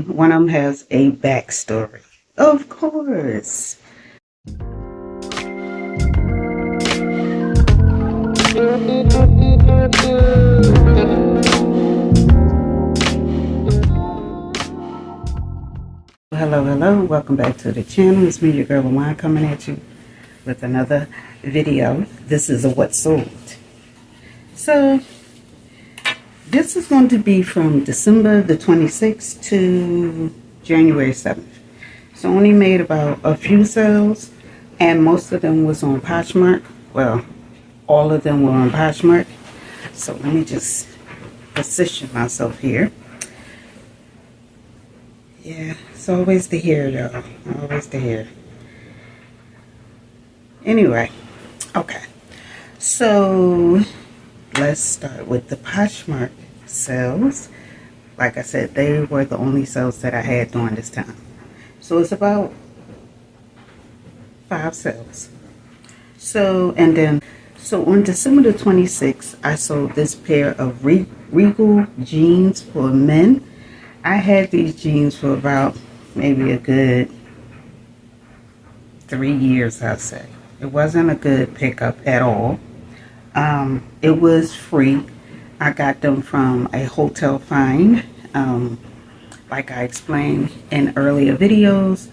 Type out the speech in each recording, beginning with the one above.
One of them has a backstory. Of course. Hello, hello. Welcome back to the channel. It's me, your girl Lawonne, coming at you with another video. This is a what sold. So, this is going to be from December the 26th to January 7th. So, only made about a few sales, and most of them was on Poshmark. Well, all of them were on Poshmark. So, let me just position myself here. Yeah, it's always the hair, y'all. Always the hair. Anyway, okay. So, let's start with the Poshmark sales. Like I said, they were the only sales that I had during this time. So, it's about 5 sales. So, on December the 26th, I sold this pair of Regal jeans for men. I had these jeans for about maybe a good 3 years, I'd say. It wasn't a good pickup at all. It was free. I got them from a hotel find. Like I explained in earlier videos,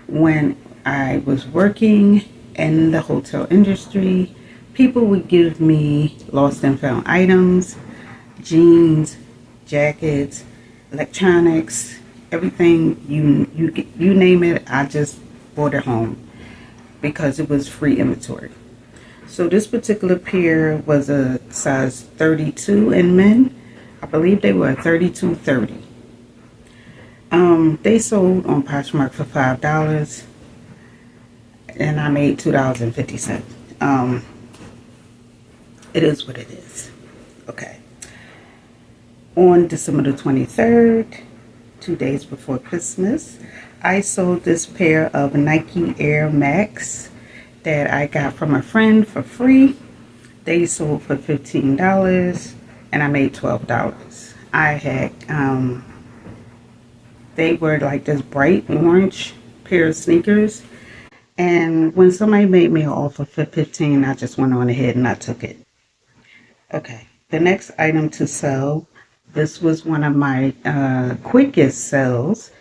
when I was working in the hotel industry, people would give me lost and found items, jeans, jackets, electronics, everything you name it. I just brought it home because it was free inventory. So this particular pair was a size 32 in men. I believe they were a 32-30. They sold on Poshmark for $5, and I made $2.50. It is what it is. Okay. On December the 23rd, 2 days before Christmas, I sold this pair of Nike Air Max that I got from a friend for free. They sold for $15 and I made $12. I had, they were like this bright orange pair of sneakers. And when somebody made me an offer for $15, I just went on ahead and I took it. Okay, the next item to sell, this was one of my quickest sales.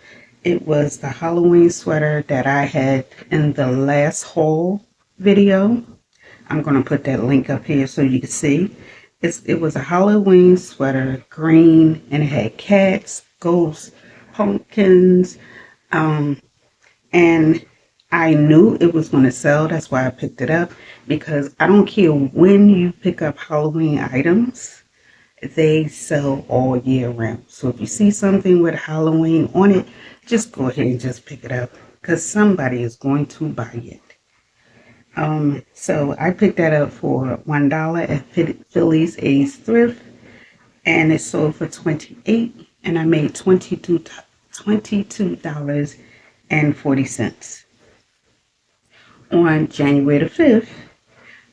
It was the Halloween sweater that I had in the last haul video. I'm going to put that link up here so you can see. It was a Halloween sweater, green, and it had cats, ghosts, pumpkins, and I knew it was going to sell. That's why I picked it up, because I don't care when you pick up Halloween items, they sell all year round. So if you see something with Halloween on it, just go ahead and just pick it up, because somebody is going to buy it. So I picked that up for $1 at Philly AIDS Thrift, and it sold for $28, and I made $22.40. On January the 5th,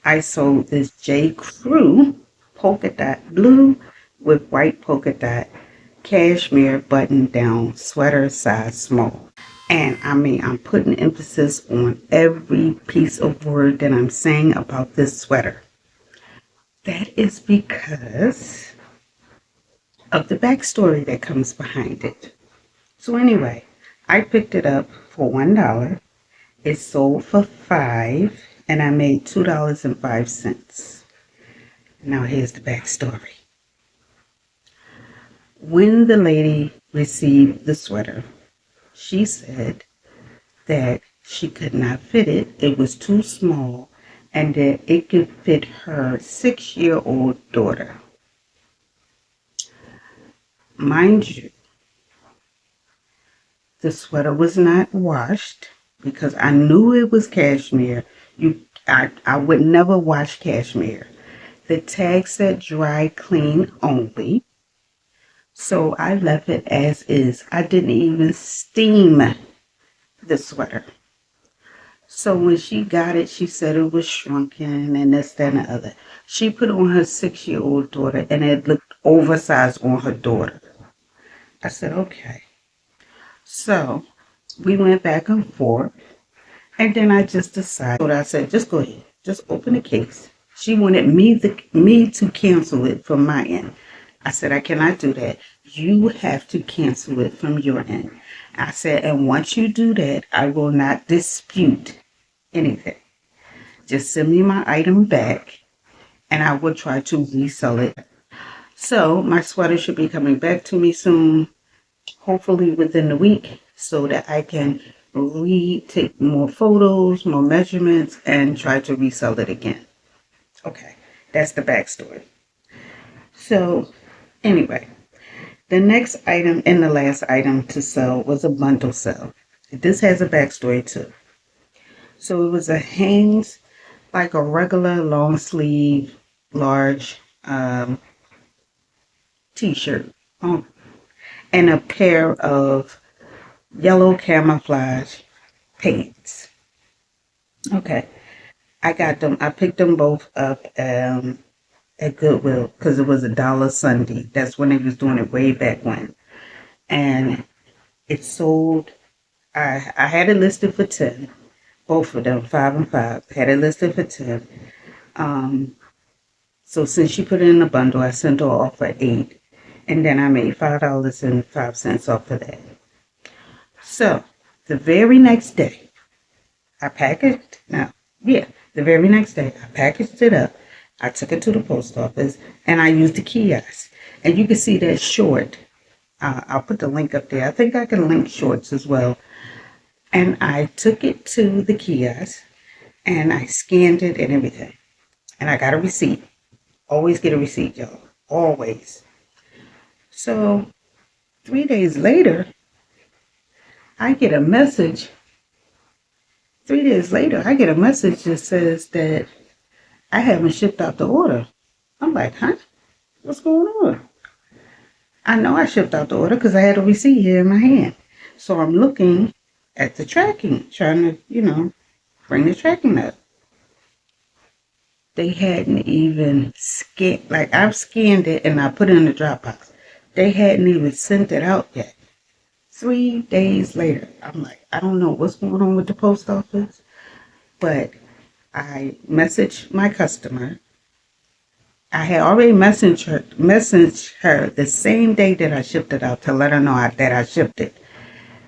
I sold this J. Crew polka dot blue with white polka dot cashmere button down sweater size small. And I mean, I'm putting emphasis on every piece of word that I'm saying about this sweater. That is because of the backstory that comes behind it. So anyway, I picked it up for $1. It sold for $5, and I made $2.05. Now here's the backstory. When the lady received the sweater, she said that she could not fit it. It was too small, and that it could fit her 6-year-old daughter. Mind you, the sweater was not washed, because I knew it was cashmere. I would never wash cashmere. The tag said dry clean only. So I left it as is. I didn't even steam the sweater. So when she got it, she said it was shrunken and this, that, and the other. She put on her 6-year-old daughter, and it looked oversized on her daughter. I said, okay. So we went back and forth, and then I just decided. I said, just go ahead, just open the case. She wanted me to cancel it from my end. I said, I cannot do that. You have to cancel it from your end. I said, and once you do that, I will not dispute anything. Just send me my item back, and I will try to resell it. So my sweater should be coming back to me soon, hopefully within the week, so that I can retake more photos, more measurements, and try to resell it again. Okay, that's the backstory. So anyway, the next item and the last item to sell was a bundle sale. This has a backstory too. So it was a Hanes, like a regular long sleeve, large t-shirt, and a pair of yellow camouflage pants. Okay, I got them. I picked them both up at Goodwill because it was $1 Sunday. That's when they was doing it way back when, and it sold. I had it listed for 10. Both of them, 5 and 5, had it listed for 10. So since she put it in a bundle, I sent her off for 8, and then I made $5.05 off of that. So the very next day, the very next day, I packaged it up. I took it to the post office, and I used the kiosk. And you can see that short. I'll put the link up there. I think I can link shorts as well. And I took it to the kiosk, and I scanned it and everything. And I got a receipt. Always get a receipt, y'all. Always. So 3 days later, I get a message. 3 days later, I get a message that says that I haven't shipped out the order. I'm like, huh? What's going on? I know I shipped out the order because I had a receipt here in my hand. So I'm looking at the tracking, trying to, bring the tracking up. They hadn't even scanned, like I've scanned it and I put it in the Dropbox. They hadn't even sent it out yet. 3 days later, I'm like, I don't know what's going on with the post office, but I messaged my customer. I had already messaged her the same day that I shipped it out to let her know that I shipped it.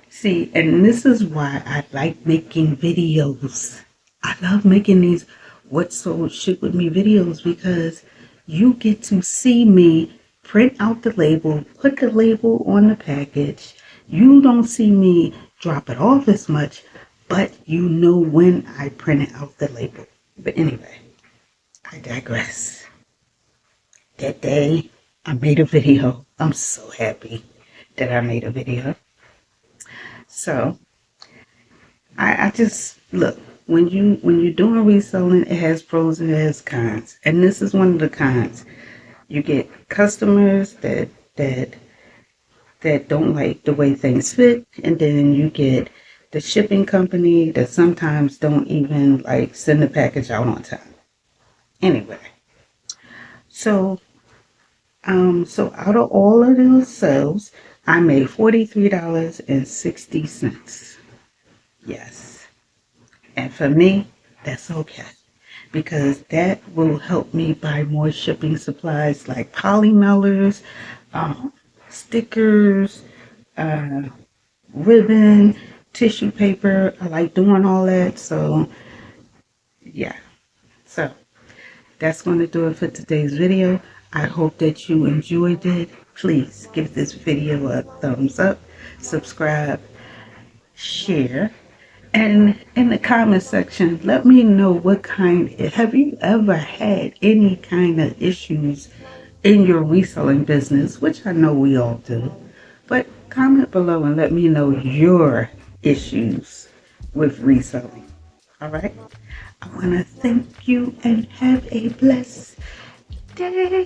See, and this is why I like making videos. I love making these What Sold Ship With Me videos because you get to see me print out the label, put the label on the package. You don't see me drop it off as much, but you know when I printed out the label. But anyway, I digress. That day, I made a video. I'm so happy that I made a video. So, I just, look, when you're doing reselling, it has pros and it has cons. And this is one of the cons. You get customers that don't like the way things fit, and then you get the shipping company that sometimes don't even like send the package out on time. Anyway, so out of all of those sales, I made $43.60. Yes. And for me, that's okay. Because that will help me buy more shipping supplies like polymailers, stickers, ribbon, tissue paper. I like doing all that. So, yeah. So, that's going to do it for today's video. I hope that you enjoyed it. Please give this video a thumbs up, subscribe, share, and in the comment section, let me know have you ever had any kind of issues in your reselling business, which I know we all do. But comment below and let me know your issues with reselling. All right? I want to thank you and have a blessed day.